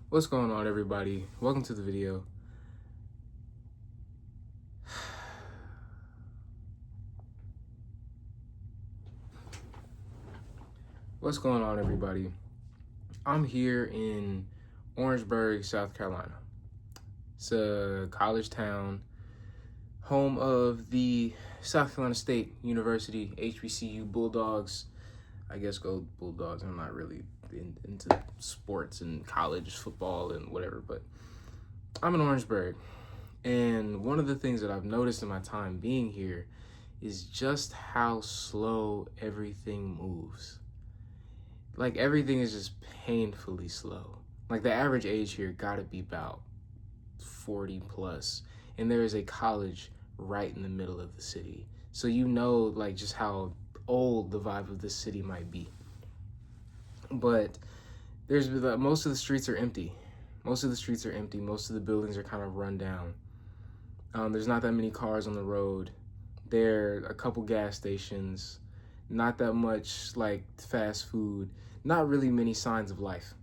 What's going on, everybody? Welcome to the video. What's going on, everybody? I'm here in Orangeburg, South Carolina. It's a college town, home of the South Carolina State University, HBCU Bulldogs. I guess go Bulldogs. I'm not really into sports and college football and whatever, but I'm in Orangeburg. And one of the things that I've noticed in my time being here is just how slow everything moves. Like, everything is just painfully slow. Like, the average age here gotta be about 40 plus. And there is a college right in the middle of the city. So you know, like, just how old the vibe of this city might be. But most of the streets are empty. Most of the buildings are kind of run down. There's not that many cars on the road. There are a couple gas stations. Not that much, like, fast food. Not really many signs of life.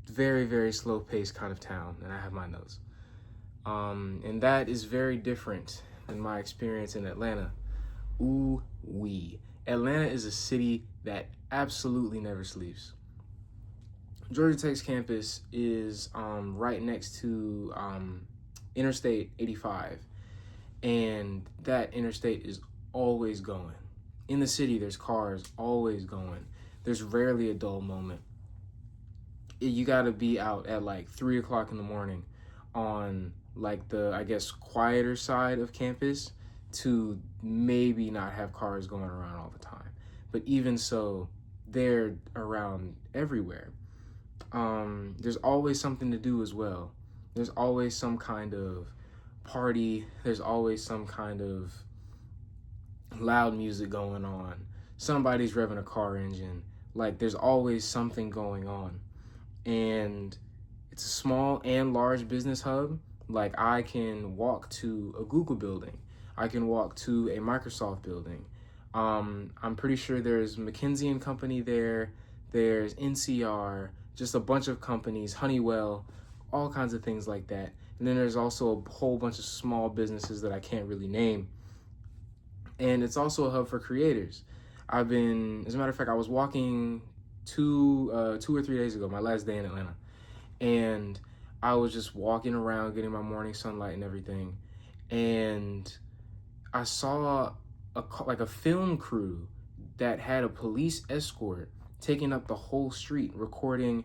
Very, very slow paced kind of town, and I have my notes. And that is very different than my experience in Atlanta. Ooh wee. Atlanta is a city that absolutely never sleeps. Georgia Tech's campus is right next to Interstate 85, and that interstate is always going. In the city, there's cars always going. There's rarely a dull moment. You gotta be out at like 3 o'clock in the morning on like the, I guess, quieter side of campus to maybe not have cars going around all the time. But even so, they're around everywhere. There's always something to do as well. There's always some kind of party. There's always some kind of loud music going on. Somebody's revving a car engine. Like, there's always something going on. And it's a small and large business hub. Like, I can walk to a Google building. I can walk to a Microsoft building. I'm pretty sure there's McKinsey and Company there. There's NCR, just a bunch of companies, Honeywell, all kinds of things like that. And then there's also a whole bunch of small businesses that I can't really name. And it's also a hub for creators. As a matter of fact, I was walking two or 3 days ago, my last day in Atlanta. And I was just walking around, getting my morning sunlight and everything. And I saw a film crew that had a police escort taking up the whole street, recording.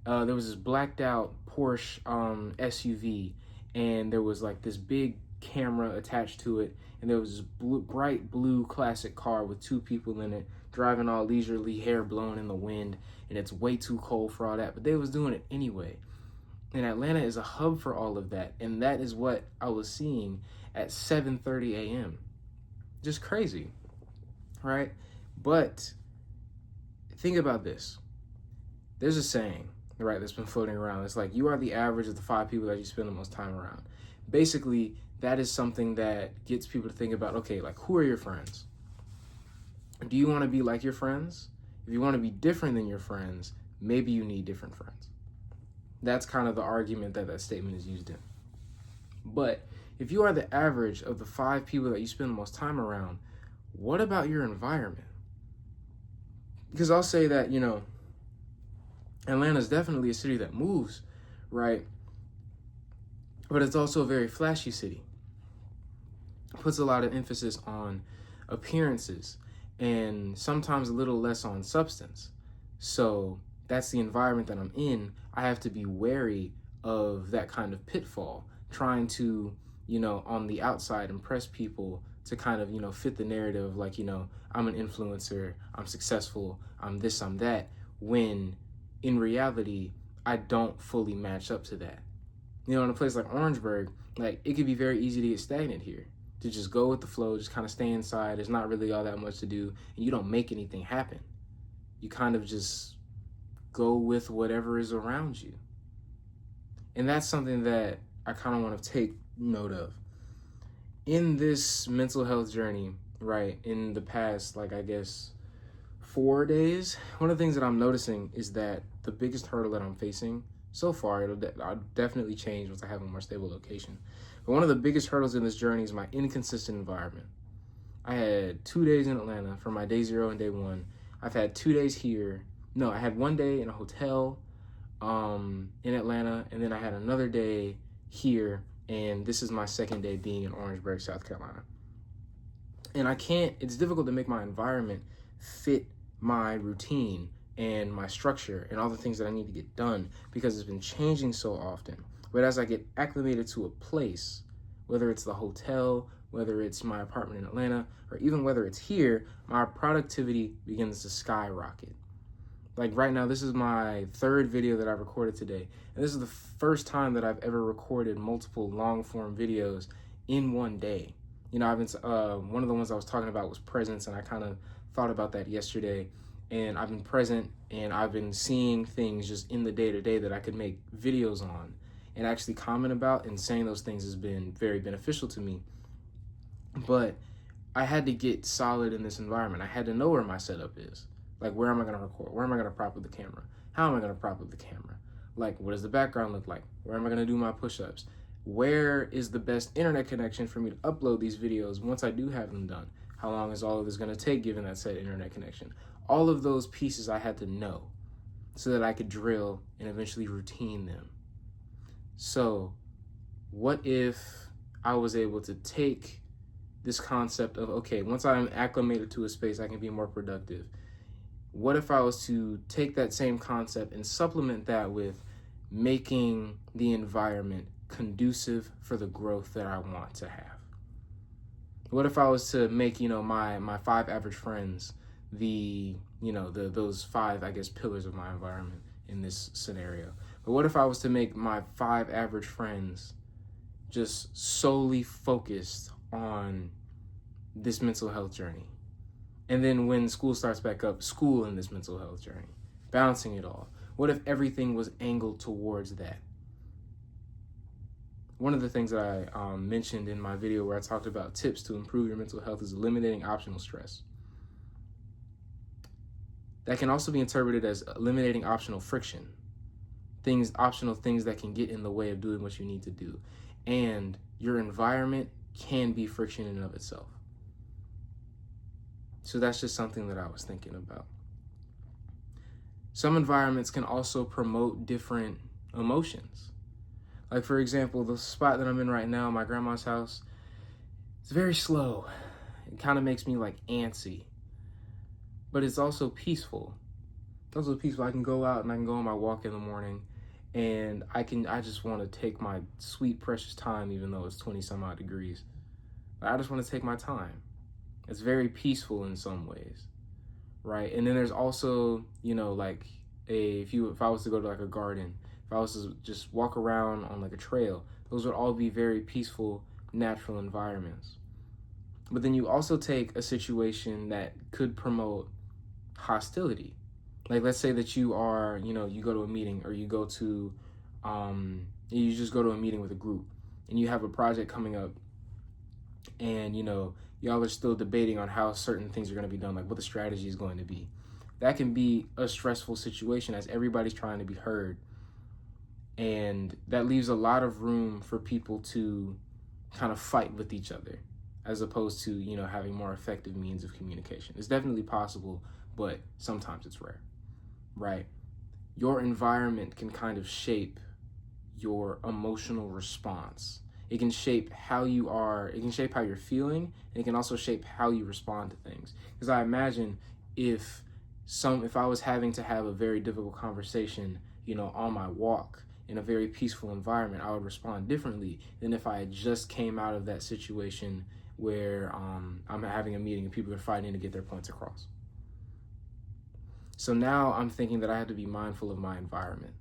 There was this blacked out Porsche SUV, and there was like this big camera attached to it, and there was this bright blue classic car with two people in it, driving all leisurely, hair blowing in the wind, and it's way too cold for all that, but they was doing it anyway. And Atlanta is a hub for all of that, and that is what I was seeing at 7:30 a.m. Just crazy, right? But think about this. There's a saying, right, that's been floating around. It's like, you are the average of the 5 people that you spend the most time around. Basically, that is something that gets people to think about, okay, like, who are your friends? Do you want to be like your friends? If you want to be different than your friends, maybe you need different friends. That's kind of the argument that statement is used in. But if you are the average of the 5 people that you spend the most time around, what about your environment? Because I'll say that, Atlanta's definitely a city that moves, right? But it's also a very flashy city. It puts a lot of emphasis on appearances and sometimes a little less on substance. So that's the environment that I'm in. I have to be wary of that kind of pitfall, trying to, on the outside impress people to kind of, fit the narrative, like, I'm an influencer, I'm successful, I'm this, I'm that, when in reality, I don't fully match up to that. In a place like Orangeburg, like, it could be very easy to get stagnant here, to just go with the flow, just kind of stay inside. There's not really all that much to do, and you don't make anything happen. You kind of just go with whatever is around you. And that's something that I kind of want to take note of. In this mental health journey, right, in the past, like, I guess 4 days, one of the things that I'm noticing is that the biggest hurdle that I'm facing so far, I'll definitely change once I have a more stable location. But one of the biggest hurdles in this journey is my inconsistent environment. I had 2 days in Atlanta for my day 0 and day 1. I've had 2 days here. No, I had 1 day in a hotel in Atlanta, and then I had another day here, and this is my second day being in Orangeburg, South Carolina. And it's difficult to make my environment fit my routine and my structure and all the things that I need to get done because it's been changing so often. But as I get acclimated to a place, whether it's the hotel, whether it's my apartment in Atlanta, or even whether it's here, my productivity begins to skyrocket. Like right now, this is my 3rd video that I've recorded today. And this is the first time that I've ever recorded multiple long form videos in one day. You know, one of the ones I was talking about was presence, and I kind of thought about that yesterday. And I've been present, and I've been seeing things just in the day-to-day that I could make videos on and actually comment about, and saying those things has been very beneficial to me. But I had to get solid in this environment. I had to know where my setup is. Like, where am I going to record? Where am I going to prop up the camera? How am I going to prop up the camera? Like, what does the background look like? Where am I going to do my push-ups? Where is the best internet connection for me to upload these videos once I do have them done? How long is all of this going to take given that said internet connection? All of those pieces I had to know so that I could drill and eventually routine them. So what if I was able to take this concept of, okay, once I'm acclimated to a space, I can be more productive. What if I was to take that same concept and supplement that with making the environment conducive for the growth that I want to have? What if I was to make, my 5 average friends those 5, I guess, pillars of my environment in this scenario? But what if I was to make my 5 average friends just solely focused on this mental health journey? And then when school starts back up, school in this mental health journey, balancing it all. What if everything was angled towards that? One of the things that I mentioned in my video where I talked about tips to improve your mental health is eliminating optional stress. That can also be interpreted as eliminating optional friction. Optional things that can get in the way of doing what you need to do. And your environment can be friction in and of itself. So that's just something that I was thinking about. Some environments can also promote different emotions. Like, for example, the spot that I'm in right now, my grandma's house, it's very slow. It kind of makes me like antsy. But it's also peaceful. It's also peaceful. I can go out and I can go on my walk in the morning, and I just want to take my sweet, precious time, even though it's 20 some odd degrees. But I just want to take my time. It's very peaceful in some ways, right? And then there's also, like if I was to go to like a garden, if I was to just walk around on like a trail, those would all be very peaceful, natural environments. But then you also take a situation that could promote hostility. Like, let's say that you are, you go to a meeting, or you go to, you just go to a meeting with a group, and you have a project coming up, and, y'all are still debating on how certain things are going to be done, like what the strategy is going to be. That can be a stressful situation as everybody's trying to be heard. And that leaves a lot of room for people to kind of fight with each other, as opposed to, having more effective means of communication. It's definitely possible, but sometimes it's rare, right? Your environment can kind of shape your emotional response. It can shape how you are, it can shape how you're feeling, and it can also shape how you respond to things. Because I imagine if I was having to have a very difficult conversation, on my walk in a very peaceful environment, I would respond differently than if I had just came out of that situation where I'm having a meeting and people are fighting to get their points across. So now I'm thinking that I have to be mindful of my environment,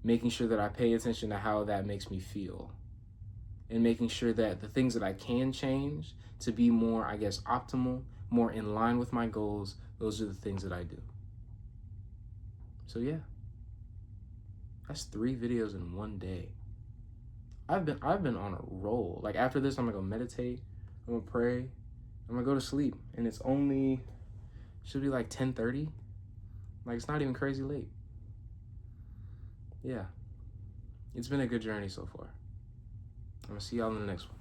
making sure that I pay attention to how that makes me feel, and making sure that the things that I can change to be more, I guess, optimal, more in line with my goals, those are the things that I do. So yeah, that's 3 videos in one day. I've been on a roll. Like, after this, I'm gonna go meditate, I'm gonna pray, I'm gonna go to sleep, and it's only Should be like 10:30. Like, it's not even crazy late. Yeah. It's been a good journey so far. I'm gonna see y'all in the next one.